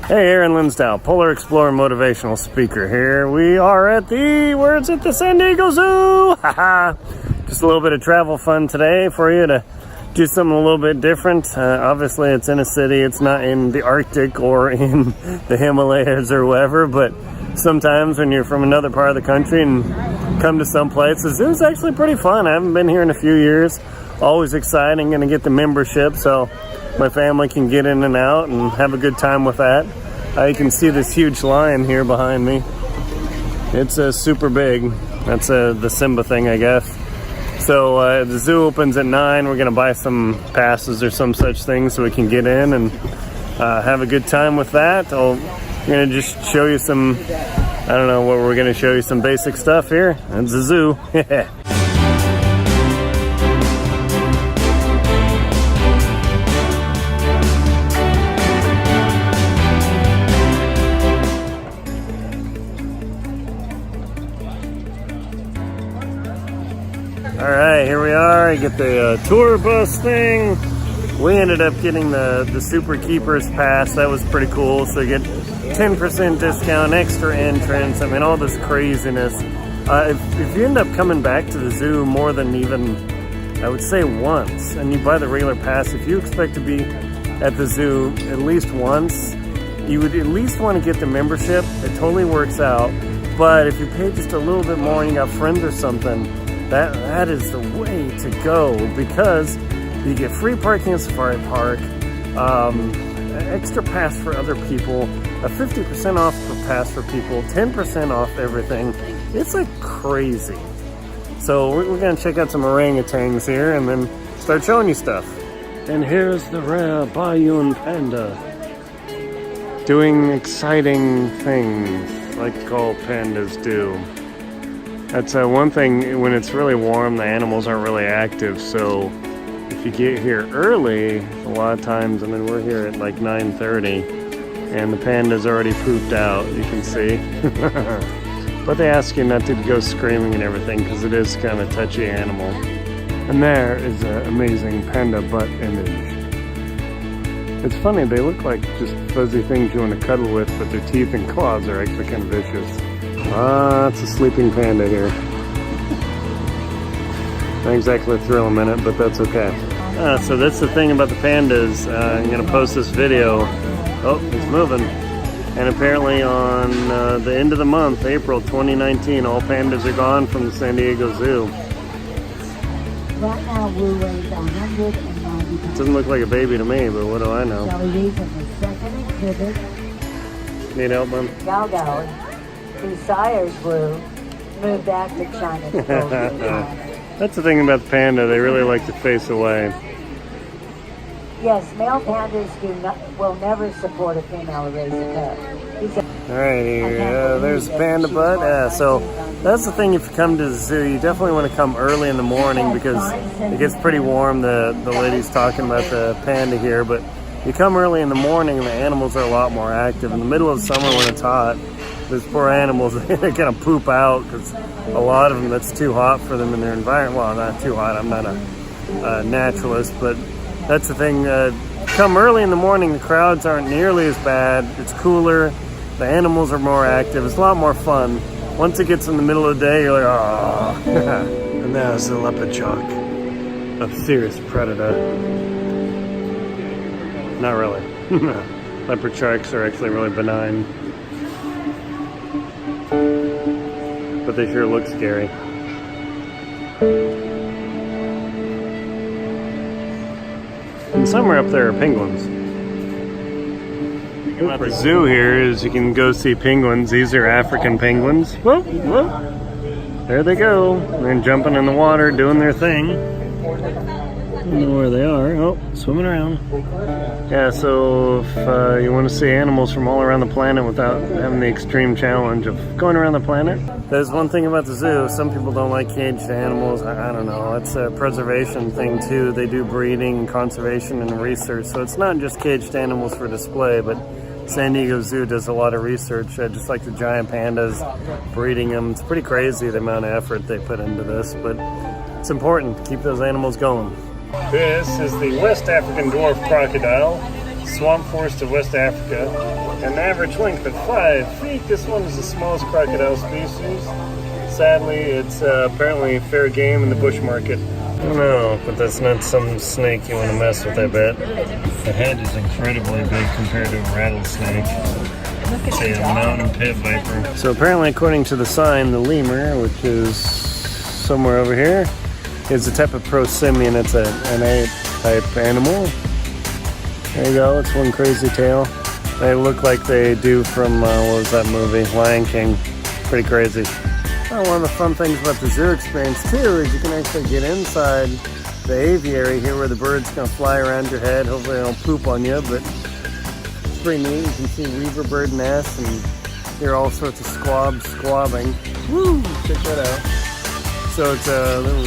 Hey, Aaron Linsdau, Polar Explorer Motivational Speaker here. We are at the San Diego Zoo. Haha. Just a little bit of travel fun today for you to do something a little bit different. Obviously, it's in a city. It's not in the Arctic or in the Himalayas or wherever, but sometimes when you're from another part of the country and come to some place, the zoo's actually pretty fun. I haven't been here in a few years. Always exciting. Going to get the membership, so my family can get in and out and have a good time with that. You can see this huge lion here behind me. It's super big. That's the Simba thing, I guess. So the zoo opens at 9. We're going to buy some passes or some such thing so we can get in and have a good time with that. I'm going to just show you some, I don't know what we're going to show you, some basic stuff here. It's the zoo. Alright, here we are. You get the tour bus thing. We ended up getting the Super Keepers Pass. That was pretty cool. So you get 10% discount, extra entrance. I mean, all this craziness. If you end up coming back to the zoo more than even, I would say, once, and you buy the regular pass, if you expect to be at the zoo at least once, you would at least want to get the membership. It totally works out. But if you pay just a little bit more and you got friends or something, that is the way to go, because you get free parking at Safari Park, extra pass for other people, a 50% off per pass for people, 10% off everything. It's like crazy. So we're gonna check out some orangutans here and then start showing you stuff. And here's the rare Bayun panda doing exciting things like all pandas do. That's one thing, when it's really warm, the animals aren't really active, so if you get here early, a lot of times, I mean, we're here at like 9:30, and the panda's already pooped out, you can see. But they ask you not to go screaming and everything, because it is kind of a touchy animal. And there is an amazing panda butt image. It's funny, they look like just fuzzy things you want to cuddle with, but their teeth and claws are actually kind of vicious. It's a sleeping panda here. Not exactly a thrill a minute, but that's okay. So that's the thing about the pandas. I'm going to post this video. Oh, it's moving. And apparently on the end of the month, April 2019, all pandas are gone from the San Diego Zoo. Right now, Wu weighs 190 pounds. Doesn't look like a baby to me, but what do I know? Shall we leave in the second exhibit? Need help, man? Galgal, whose sires Wu, moved back to China to go That's the thing about the panda, they really like to face away. Yes, male pandas will never support a female to raise a cub. Alright, here, there's the panda butt. So that's the thing, if you come to the zoo, you definitely want to come early in the morning because it gets pretty warm. The lady's talking about the panda here, but you come early in the morning and the animals are a lot more active. In the middle of summer when it's hot, those poor animals, they're going to poop out because a lot of them, that's too hot for them in their environment. Well, not too hot, I'm not a naturalist, but that's the thing. Come early in the morning, the crowds aren't nearly as bad. It's cooler, the animals are more active, it's a lot more fun. Once it gets in the middle of the day, you're like, oh. And there's the leopard shark, a serious predator. Not really. Leopard sharks are actually really benign. But they sure look scary. And somewhere up there are penguins. At the zoo here is you can go see penguins. These are African penguins. Whoa, whoa. There they go. They're jumping in the water, doing their thing. I don't know where they are. Oh, swimming around. Yeah, so if you want to see animals from all around the planet without having the extreme challenge of going around the planet. There's one thing about the zoo. Some people don't like caged animals. I don't know. It's a preservation thing too. They do breeding, conservation, and research. So it's not just caged animals for display, but San Diego Zoo does a lot of research, just like the giant pandas, breeding them. It's pretty crazy the amount of effort they put into this, but it's important to keep those animals going. This is the West African dwarf crocodile. swamp forest of West Africa. An average length of 5 feet. This one is the smallest crocodile species. Sadly, it's apparently fair game in the bush market. I don't know, but that's not some snake you want to mess with, I bet. The head is incredibly big compared to a rattlesnake. Say a mountain pit viper. So apparently, according to the sign, the lemur, which is somewhere over here, is a type of prosimian. It's an ape-type animal. There you go. It's one crazy tail. They look like they do from, what was that movie? Lion King. Pretty crazy. Well, one of the fun things about the zoo experience, too, is you can actually get inside the aviary here where the birds can fly around your head. Hopefully they don't poop on you, but it's pretty neat. You can see weaver bird nests and hear all sorts of squabs squabbing. Woo! Check that out. So it's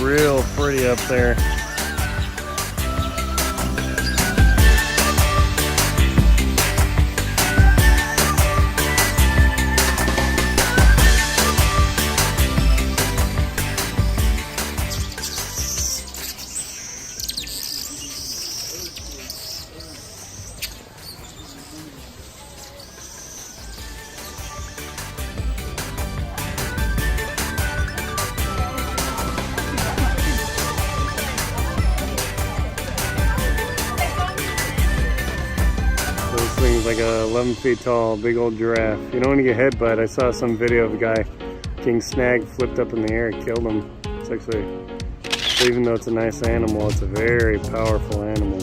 real pretty up there. Like a 11 feet tall, big old giraffe. You don't want to get head butt. I saw some video of a guy getting snagged, flipped up in the air, and killed him. It's actually, even though it's a nice animal, it's a very powerful animal.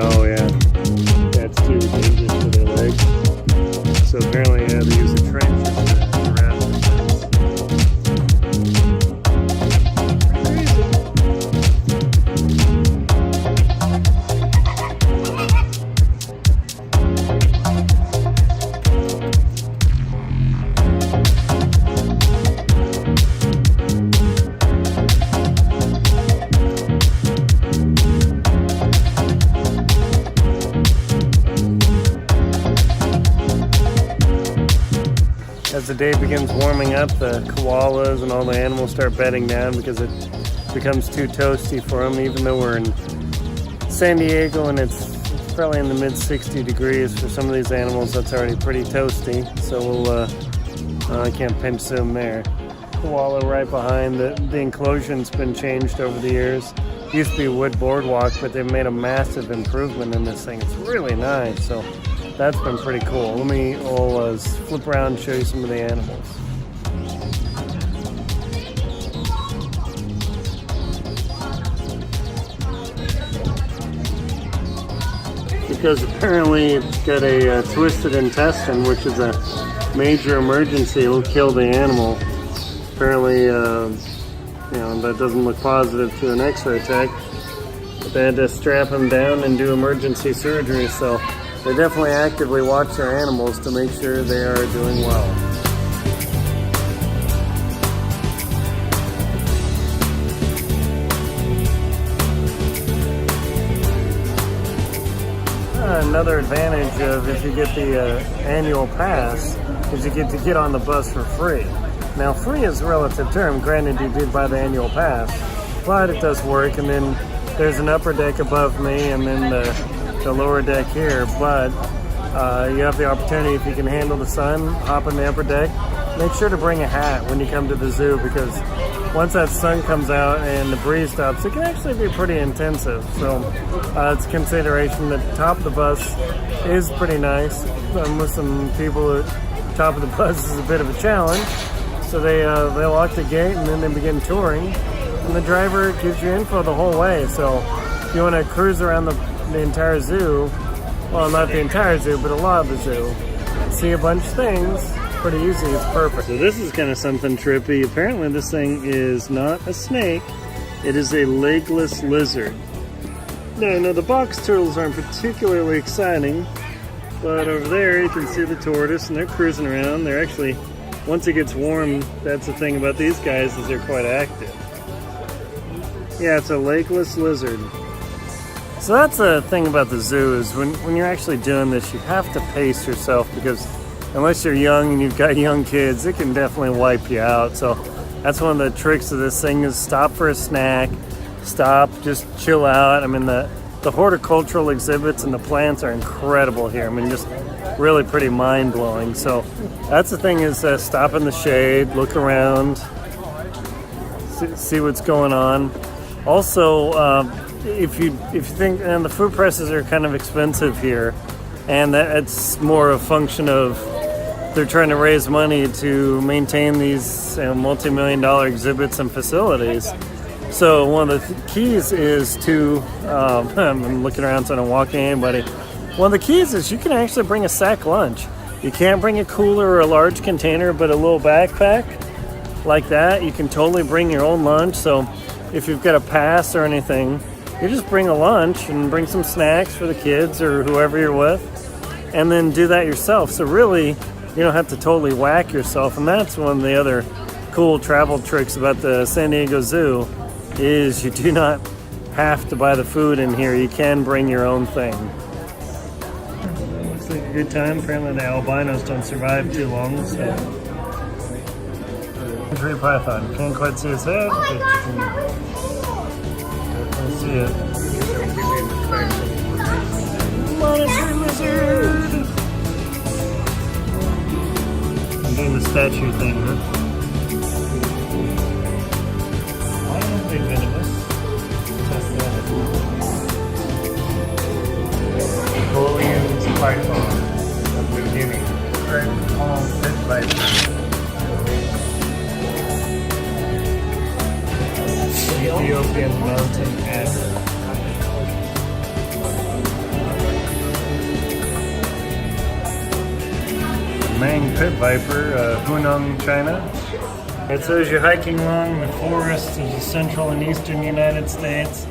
Oh yeah, that's too dangerous for their legs. So apparently, they use a trench as a giraffe. As the day begins warming up, the koalas and all the animals start bedding down because it becomes too toasty for them. Even though we're in San Diego and it's probably in the mid 60 degrees for some of these animals, that's already pretty toasty. So we'll, I can't pinch zoom there. Koala right behind. The enclosure's been changed over the years. It used to be a wood boardwalk, but they've made a massive improvement in this thing. It's really nice. So that's been pretty cool. I'll flip around and show you some of the animals. Because apparently it's got a twisted intestine, which is a major emergency. It'll kill the animal. Apparently, that doesn't look positive to an X-ray tech. But they had to strap him down and do emergency surgery. So they definitely actively watch their animals to make sure they are doing well. Another advantage of if you get the annual pass is you get to get on the bus for free. Now, free is a relative term. Granted, you did buy the annual pass, but it does work. And then there's an upper deck above me, and then the lower deck here. But you have the opportunity, if you can handle the sun, hop in the upper deck. Make sure to bring a hat when you come to the zoo, because once that sun comes out and the breeze stops, it can actually be pretty intensive. So it's a consideration. The top of the bus is pretty nice. With some people, the top of the bus is a bit of a challenge. So they lock the gate and then they begin touring. And the driver gives you info the whole way. So if you want to cruise around the entire zoo, well, not the entire zoo, but a lot of the zoo, see a bunch of things, pretty easy, it's perfect. So this is kind of something trippy. Apparently this thing is not a snake, it is a legless lizard. Now, the box turtles aren't particularly exciting, but over there you can see the tortoise, and they're cruising around. They're actually, once it gets warm, that's the thing about these guys, is they're quite active. Yeah, it's a legless lizard. So that's the thing about the zoo, is when you're actually doing this, you have to pace yourself, because unless you're young and you've got young kids, it can definitely wipe you out. So That's one of the tricks of this thing, is stop for a snack, stop, just chill out. I mean, the horticultural exhibits and the plants are incredible here. I mean, just really pretty mind-blowing. So that's the thing, is stop in the shade, look around, see what's going on. Also, if you think, and the food prices are kind of expensive here, and that's more a function of they're trying to raise money to maintain these multi-million-dollar exhibits and facilities. So one of the keys is to, I'm looking around so I don't walk into anybody. One of the keys is you can actually bring a sack lunch. You can't bring a cooler or a large container, but a little backpack like that, you can totally bring your own lunch. So if you've got a pass or anything, you just bring a lunch and bring some snacks for the kids or whoever you're with, and then do that yourself. So really, you don't have to totally whack yourself. And that's one of the other cool travel tricks about the San Diego Zoo, is you do not have to buy the food in here. You can bring your own thing. Looks like a good time. Apparently the albinos don't survive too long, so. Tree python. Can't quite see his head, but you can definitely see it. Monitor lizard! I'm doing the statue thing, huh? Why aren't they venomous? Test that. Napoleon's python of New Guinea. Red palm pit viper. Ethiopian mountain adder. Mang pit viper, Hunong, China. It says you're hiking along the forests of the central and eastern United States.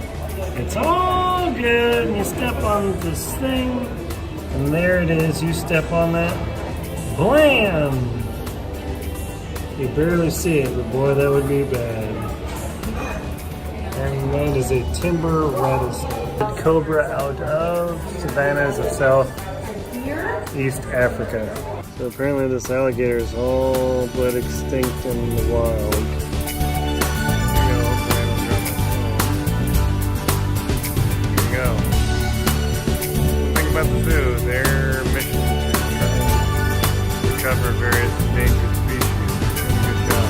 It's all good, and you step on this thing, and there it is. You step on that, blam! You barely see it, but boy, that would be bad. And that is a timber rattlesnake. Cobra out of savannas of Southeast Africa. So apparently this alligator is all but extinct in the wild. Here we go. The thing about the zoo, their mission is to try to recover various endangered species. Good job.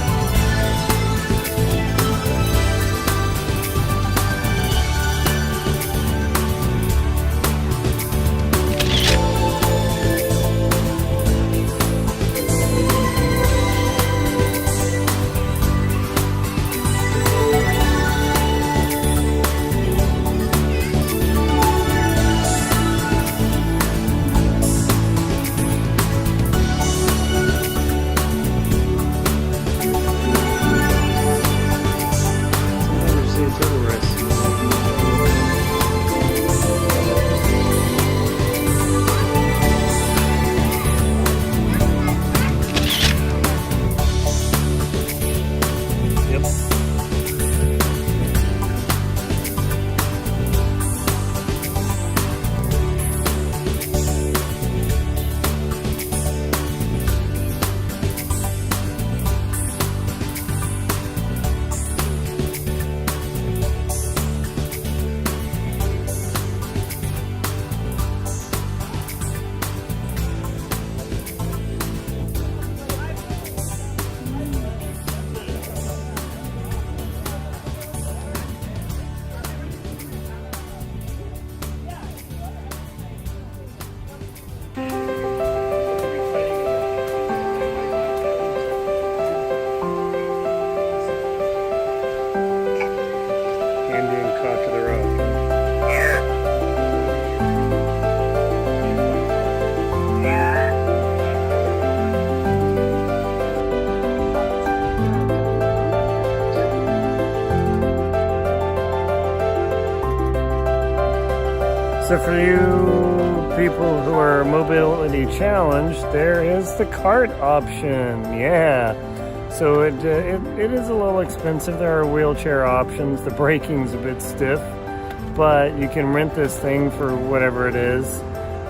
So for you people who are mobility challenged, there is the cart option. Yeah. So it is a little expensive. There are wheelchair options. The braking's a bit stiff, but you can rent this thing for whatever it is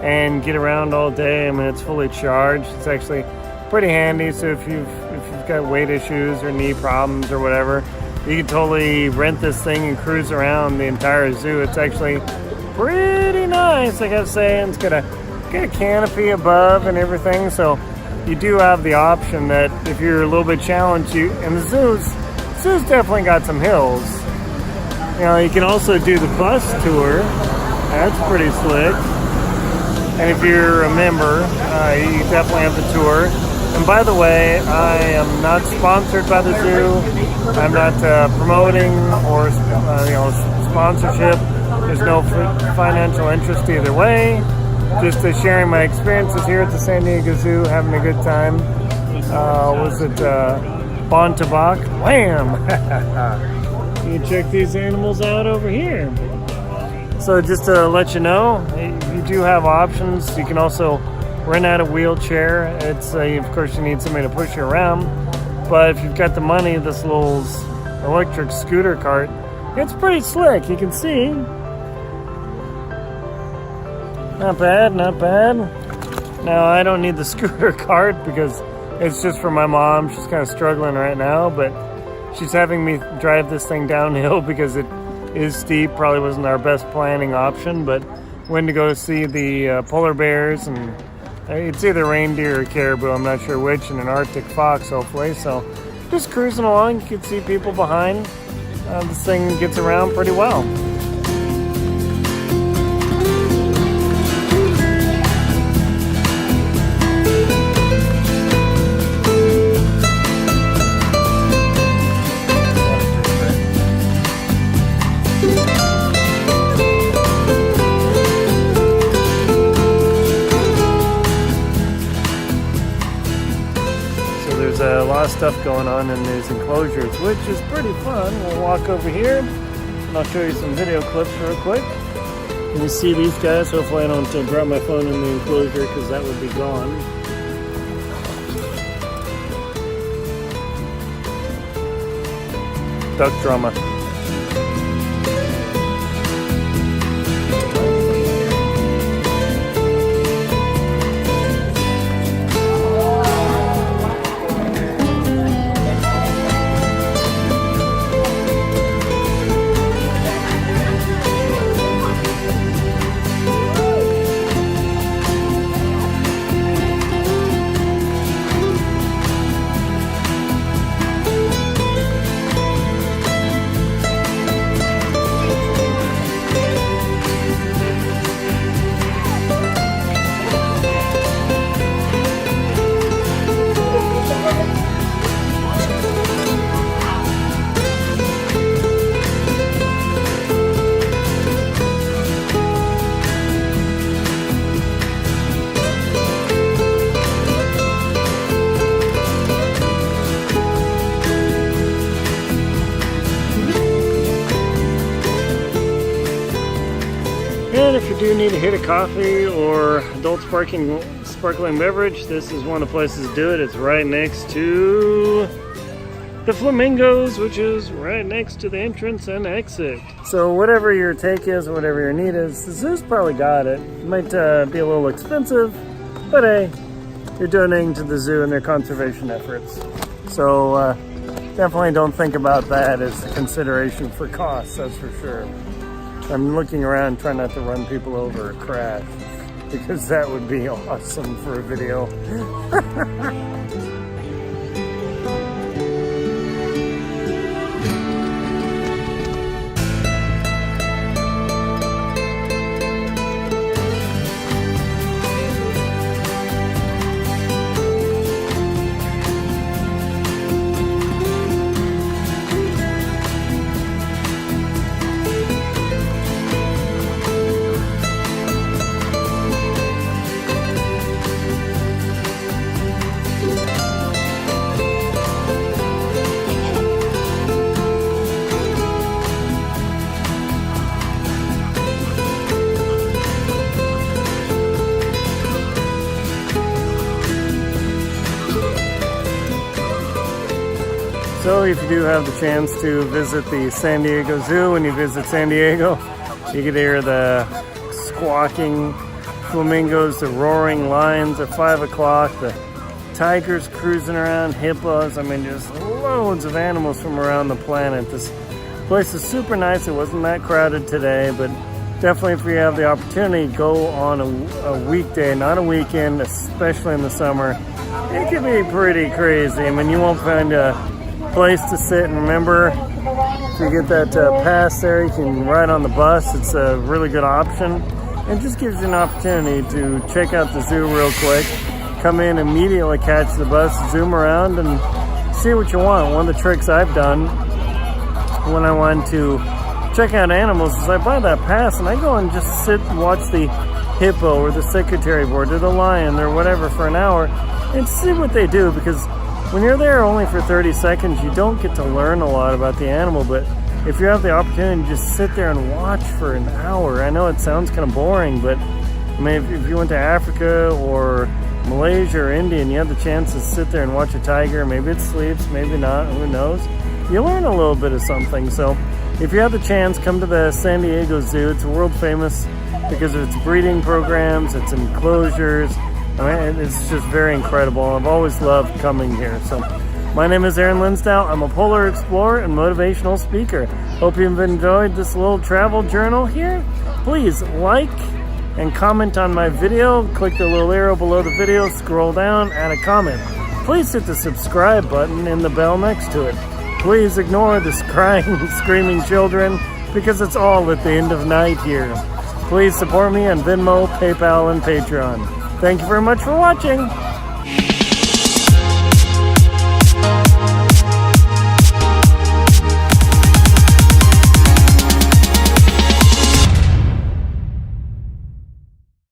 and get around all day. I mean, it's fully charged. It's actually pretty handy. So if you've got weight issues or knee problems or whatever, you can totally rent this thing and cruise around the entire zoo. It's actually pretty nice, I gotta say. And it's got a canopy above and everything, so you do have the option that if you're a little bit challenged, and the zoo's definitely got some hills. You know, you can also do the bus tour. That's pretty slick. And if you're a member, you definitely have the tour. And by the way, I am not sponsored by the zoo. I'm not promoting or sponsorship. There's no financial interest either way. Just sharing my experiences here at the San Diego Zoo, having a good time. Was it Bon Tabac? Wham! You can check these animals out over here. So just to let you know, you do have options. You can also rent out a wheelchair. It's of course you need somebody to push you around, but if you've got the money, this little electric scooter cart, it's pretty slick. You can see. Not bad, not bad. Now I don't need the scooter cart because it's just for my mom. She's kind of struggling right now, but she's having me drive this thing downhill because it is steep. Probably wasn't our best planning option, but went to go see the polar bears, and it's either reindeer or caribou, I'm not sure which, and an Arctic fox hopefully. So just cruising along, you can see people behind. This thing gets around pretty well. A lot of stuff going on in these enclosures, which is pretty fun. We'll walk over here and I'll show you some video clips real quick. Can you see these guys? Hopefully I don't drop my phone in the enclosure because that would be gone. Duck drama. And if you do need to hit a coffee or adult sparkling beverage, this is one of the places to do it. It's right next to the Flamingos, which is right next to the entrance and exit. So whatever your take is, whatever your need is, the zoo's probably got it. It might be a little expensive, but hey, you're donating to the zoo and their conservation efforts. So definitely don't think about that as a consideration for costs, that's for sure. I'm looking around trying not to run people over or crash, because that would be awesome for a video. So if you do have the chance to visit the San Diego Zoo, when you visit San Diego, you can hear the squawking flamingos, the roaring lions at 5 o'clock, the tigers cruising around, hippos. I mean, just loads of animals from around the planet. This place is super nice. It wasn't that crowded today, but definitely if you have the opportunity, go on a weekday, not a weekend, especially in the summer. It can be pretty crazy. I mean, you won't find a place to sit. And remember, if you get that pass there, you can ride on the bus. It's a really good option. It just gives you an opportunity to check out the zoo real quick. Come in, immediately catch the bus, zoom around, and see what you want. One of the tricks I've done when I want to check out animals is I buy that pass and I go and just sit and watch the hippo or the secretary board or the lion or whatever for an hour and see what they do, because when you're there only for 30 seconds, you don't get to learn a lot about the animal. But if you have the opportunity to just sit there and watch for an hour, I know it sounds kind of boring, but I mean, if you went to Africa or Malaysia or India and you have the chance to sit there and watch a tiger, maybe it sleeps, maybe not, who knows, you learn a little bit of something. So if you have the chance, come to the San Diego Zoo. It's world famous because of its breeding programs, its enclosures. I mean, it's just very incredible. I've always loved coming here. So my name is Aaron Linsdau. I'm a polar explorer and motivational speaker. Hope you've enjoyed this little travel journal here. Please like and comment on my video. Click the little arrow below the video, scroll down, add a comment. Please hit the subscribe button and the bell next to it. Please ignore the crying, screaming children, because it's all at the end of night here. Please support me on Venmo, PayPal, and Patreon. Thank you very much for watching.